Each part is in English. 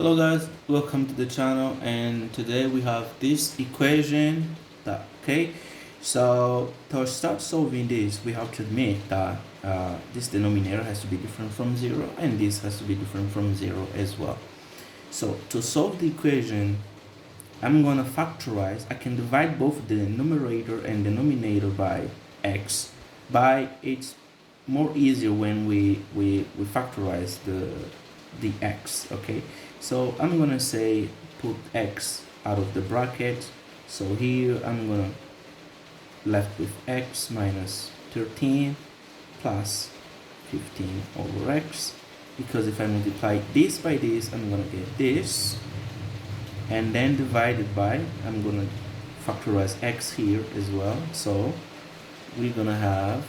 Hello guys, welcome to the channel, and today we have this equation that so to start solving this we have to admit that this denominator has to be different from 0 and this has to be different from 0 as well. So to solve the equation, I'm gonna factorize. I can divide both the numerator and denominator by x, it's more easier when we factorize the x. Okay, so I'm gonna say put x out of the bracket. So here I'm gonna left with x minus 13 plus 15 over x, because if I multiply this by this I'm gonna get this, and then divided by, I'm gonna factorize x here as well. So we're gonna have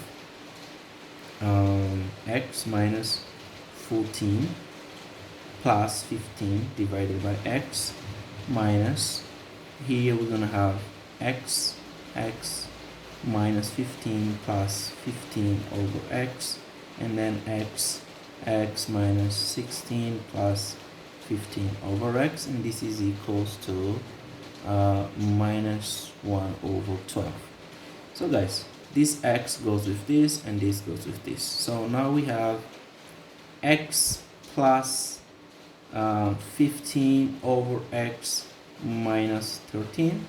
x minus 14 plus 15 divided by x minus, here we're gonna have x minus 15 plus 15 over x, and then x minus 16 plus 15 over x, and this is equals to minus 1 over 12. So guys, this x goes with this and this goes with this. So now we have x plus 15 over x minus 13.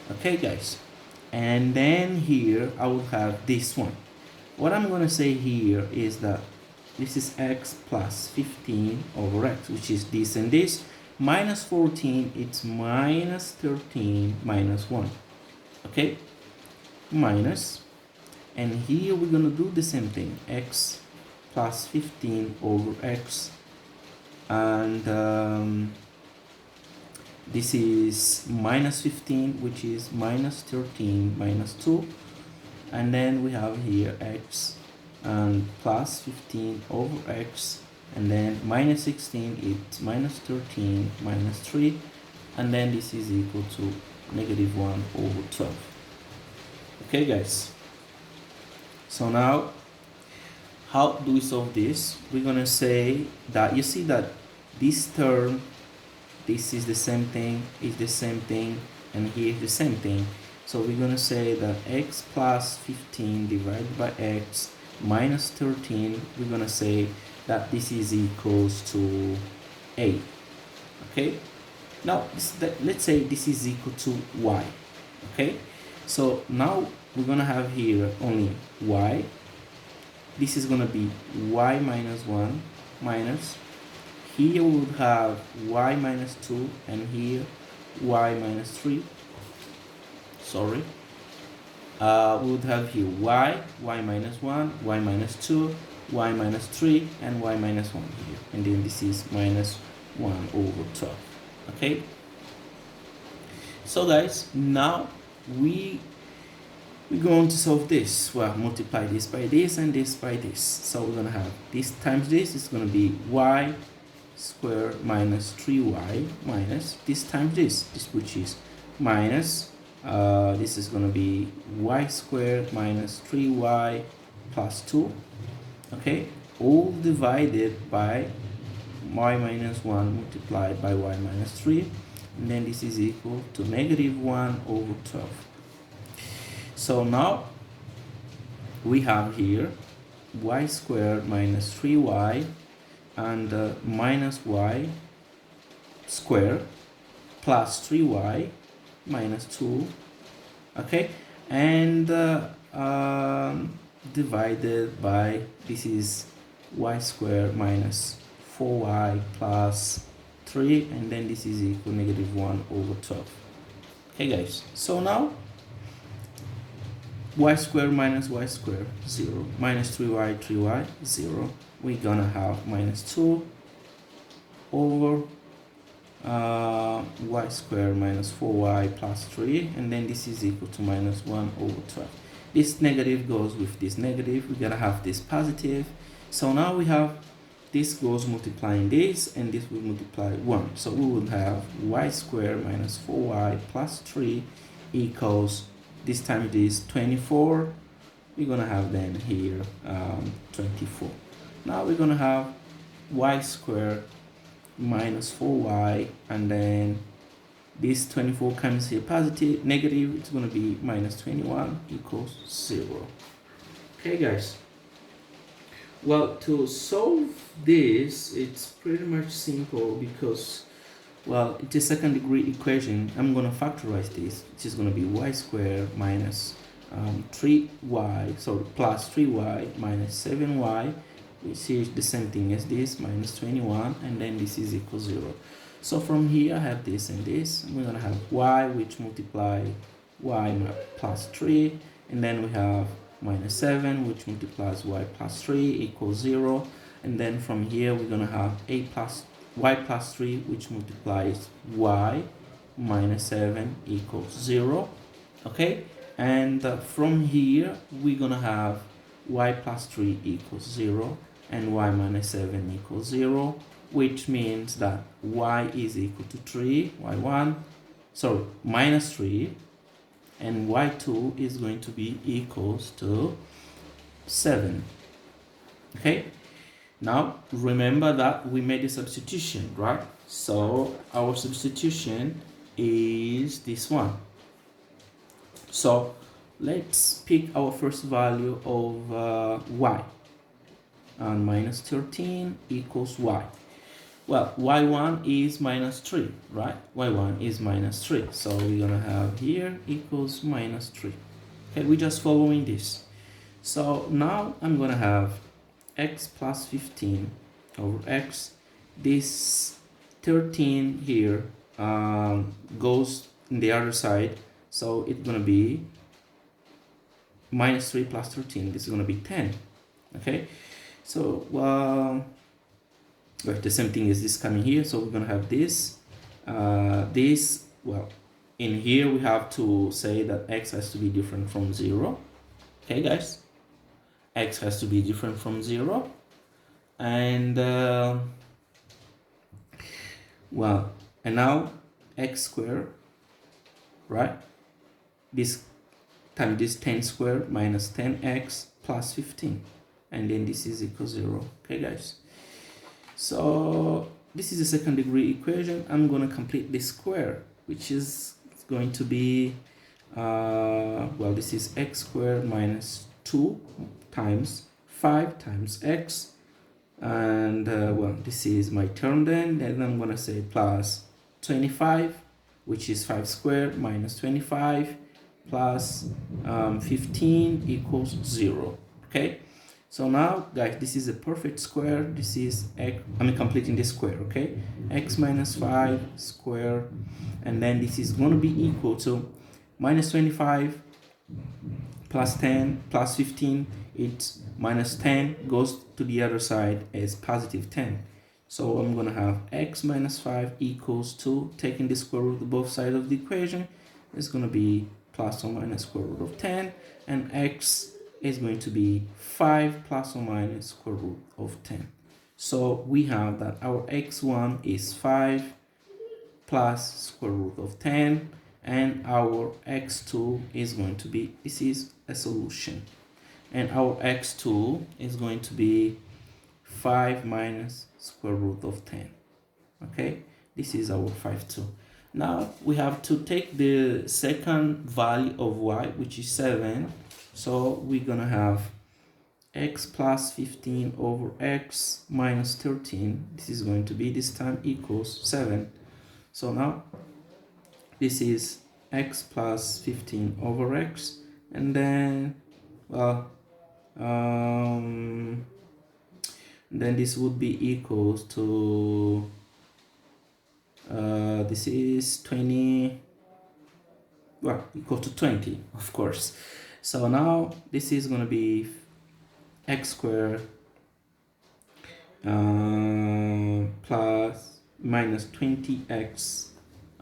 Okay guys, and then here I will have this one. What I'm going to say here is that this is x plus 15 over x, which is this and this, minus 14, it's minus 13 minus 1. Okay, minus, and here we're going to do the same thing, x plus 15 over x, and this is minus 15, which is minus 13 minus 2, and then we have here x and plus 15 over x, and then minus 16, it's minus 13 minus 3, and then this is equal to negative 1 over 12. Okay guys, so now how do we solve this? We're gonna say that, you see that this term, this is the same thing, is the same thing, and here is the same thing. So we're gonna say that x plus 15 divided by x minus 13, we're gonna say that this is equals to a. Okay, now let's say this is equal to y. Okay, so now we're gonna have here only y. This is gonna be y minus 1 minus, here we would have y minus 2, and here y minus 3. Sorry, we would have here y minus 1, y minus 2, y minus 3, and y minus 1 here, and then this is minus 1 over 12. Okay, so guys, now we're going to solve this. Well, multiply this by this and this by this. So we're gonna have this times this is gonna be y squared minus 3y minus this times this, which is minus, this is going to be y squared minus 3y plus 2. Okay, all divided by y minus 1 multiplied by y minus 3, and then this is equal to negative 1 over 12. So now we have here y squared minus 3y and minus y squared plus 3y minus 2. Okay, and divided by, this is y squared minus 4y plus 3, and then this is equal negative 1 over 12. Okay guys, so now y squared minus y squared 0, minus 3y 0, we're gonna have minus 2 over y squared minus 4y plus 3, and then this is equal to minus 1 over 12. This negative goes with this negative, we're gonna have this positive. So now we have this goes multiplying this, and this will multiply 1. So we will have y squared minus 4y plus 3 equals, this time it is 24. We're gonna have then here 24. Now we're gonna have y squared minus 4y, and then this 24 comes here positive, negative, it's going to be minus 21 equals 0. Okay, guys. Well, to solve this, it's pretty much simple because, well, it's a second degree equation. I'm going to factorize this, which is going to be y squared minus 3y, so plus 3y minus 7y, which is the same thing as this, minus 21, and then this is equal 0. So from here I have this and this, and we're going to have y, which multiply y plus 3, and then we have minus 7, which multiplies y plus 3 equals 0, and then from here we're going to have y plus 3, which multiplies y minus 7 equals 0. Okay, and from here we're going to have y plus 3 equals 0 and y minus 7 equals 0, which means that y is equal to 3, minus 3, and y2 is going to be equals to 7. Okay, now remember that we made a substitution, right? So our substitution is this one. So let's pick our first value of y, and minus 13 equals y. Well, y1 is minus 3, right? y1 is minus 3. So we're going to have here equals minus 3. Okay, we're just following this. So now I'm going to have x plus 15 over x. This 13 here goes in the other side. So it's going to be minus 3 plus 13. This is going to be 10. Okay, so the same thing is this coming here. So we're going to have this. Well, in here we have to say that x has to be different from 0. Okay, guys? X has to be different from 0. And, well, and now x squared, right? This times this 10 squared minus 10x plus 15. And then this is equal 0. Okay, guys? So this is a second degree equation. I'm going to complete this square, which is going to be, well, this is x squared minus 2 times 5 times x. And, well, this is my term then. Then I'm going to say plus 25, which is 5 squared minus 25 plus 15 equals 0. Okay? So now, guys, this is a perfect square. This is x, I'm completing this square, okay? X minus 5 square, and then this is going to be equal to minus 25 plus 10 plus 15. It's minus 10 goes to the other side as positive 10. So I'm going to have x minus 5 equals to, taking the square root of both sides of the equation, it's going to be plus or minus square root of 10, and x is going to be 5 plus or minus square root of 10. So we have that our x1 is 5 plus square root of 10, and our x2 is going to be, this is a solution, and our x2 is going to be 5 minus square root of 10. Okay, this is our 5,2. Now we have to take the second value of y, which is 7. So we're gonna have x plus 15 over x minus 13. This is going to be this time equals 7. So now this is x plus 15 over x, and then, well, then this would be equals to, this is 20, well, equal to 20, of course. So now this is going to be x squared plus minus 20x.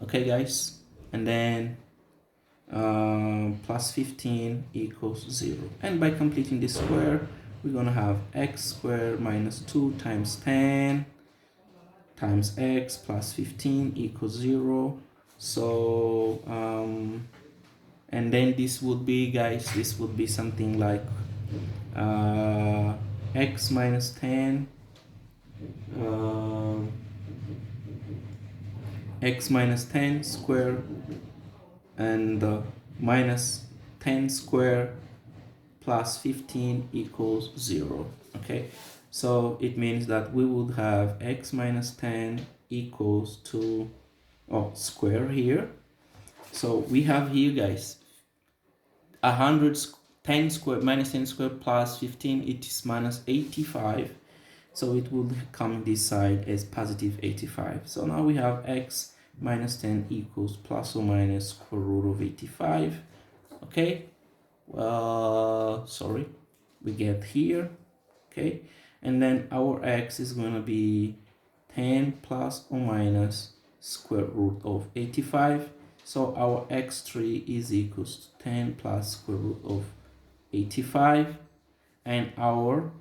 Okay, guys, and then plus 15 equals 0. And by completing this square, we're going to have x squared minus 2 times 10 times x plus 15 equals 0. So and then this would be, guys, this would be something like x minus 10 x minus 10 square and minus 10 square plus 15 equals 0. Okay, so it means that we would have x minus 10 equals to square here. So we have here, guys, 10 square minus 10 square plus 15, it is minus 85. So it will come this side as positive 85. So now we have x minus 10 equals plus or minus square root of 85. Okay, sorry, we get here. Okay, and then our x is going to be 10 plus or minus square root of 85. So our x3 is equals to 10 plus square root of 85, and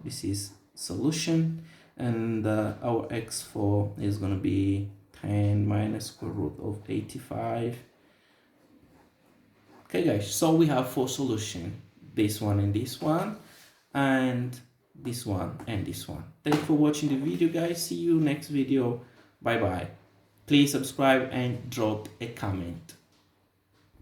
this is solution, and our x4 is going to be 10 minus square root of 85. Okay, guys, so we have 4 solutions, this one and this one, and this one and this one. Thanks for watching the video, guys. See you next video. Bye bye. Please subscribe and drop a comment.